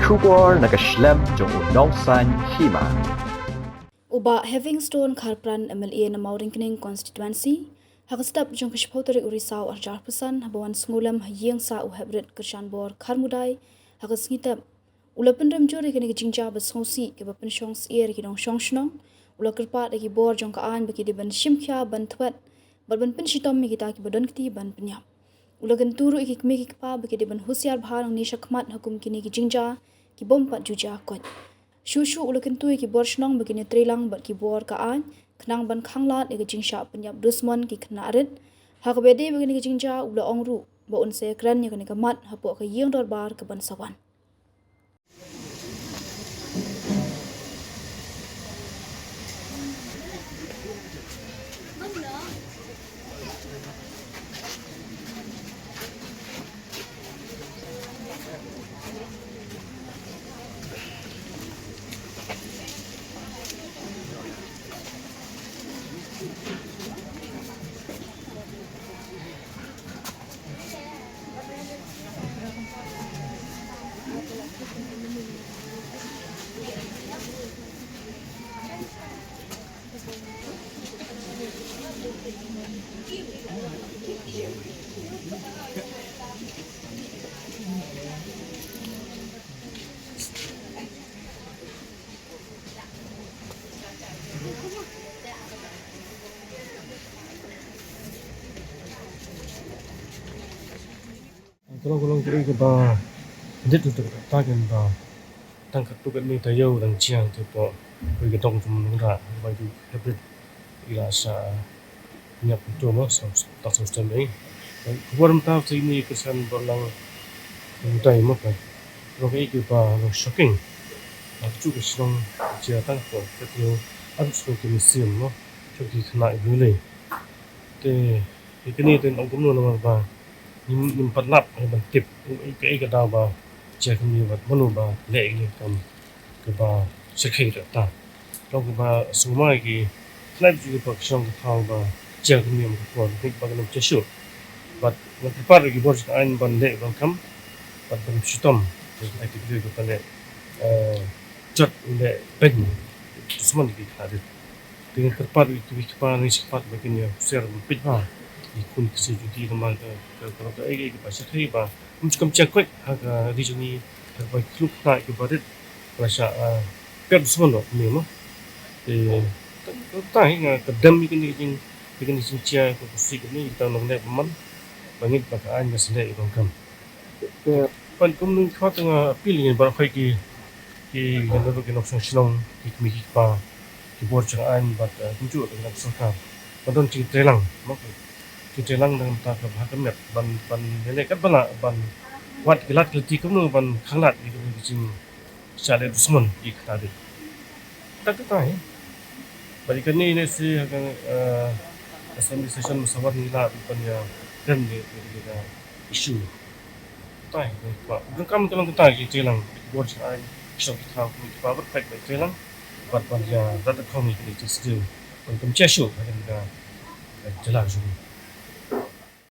Shubor nakaslem jong unong san Hima. Uba Heavingstone Kharpran MLA na Mauringkening constituency hakastap jong kishpoteri urisau arjar pesan habawan sengulam hayeng sa uhebret kershanbor kharmudai hakasngitap ula pendem jori kene jingja besongsi ke bapensyong sier kidong shongshnong ula kerpat lagi bor jong kaan bagi diban shimkya ban thwat ban penshitom mi kita ki bodon kiti ban penyap ula genturu iki Kmie pa bagi diban Husiar bharang ni shakmat hukum kini ki jingja ki bompat juja kot Shushu ula kentui ki bor shnong begini trilang bat ki bor kaan kenang ban khanglat ega jingsha penyap dusman ki kena arit hak bede begini ki jingja ula ongru ba unse Kren ya kene kamat hapo ke Ïingdorbar ke ban sawan Kalau kita ke ba, dit tu takin ba, tangkat tu kan ni tayo dan ciang tu po, pergi dong cuma nungra, bagi hebret irasa niat tu mo, tak sustain ni. Kuaram tahu tu ini kesan berlang mutai mo kan, kalau kita ba, shocking, aku juga senang cia tang po, tapi aku suka kemisian mo, jadi kena ibu ni. Te, ini tu orang kumno nama ba. Nim padlap ban tip ke da ba che kami ba manu ba le ni kam ke ba sekhe ta lo ke ba suma ki flap ju ba shong ka ba che kami ma ko ni ba nam che shu but na par ki bor an ban le ban kam ba ban shitom ke ki ju ko le chat le pen suma ki ka de dengan terpar itu kita ni sifat begini ser pit ba Khun kasi jadi kemang kalau ke ai ke pasal kai ba macam cakap harga di sini harga klub tak ke badet rasa pep semua ni mah tak hingga kedam ini ini cia ko sik ni kita nak nak man bangit pakaan masih ikon kam pan kum nu khat nga pilih bar khai ki ganda ke nok song ki Kmie pa ki bor changan bat kunju dengan sokam padon ci trelang mak kita lang dengan tak kebahagiaan ban nenek kan bala ban wat gelat gelati kamu ban khanglat itu jing sale dusman di tadi tak tahu bagi kini ini si akan assembly session musawar ni lah ban ya kan dia isu tahu pak bukan kamu kalau kita kita lang buat saya so kita kita berfak kita lang ban ya dat kami kita sedih ban kem cesu ada jelas juga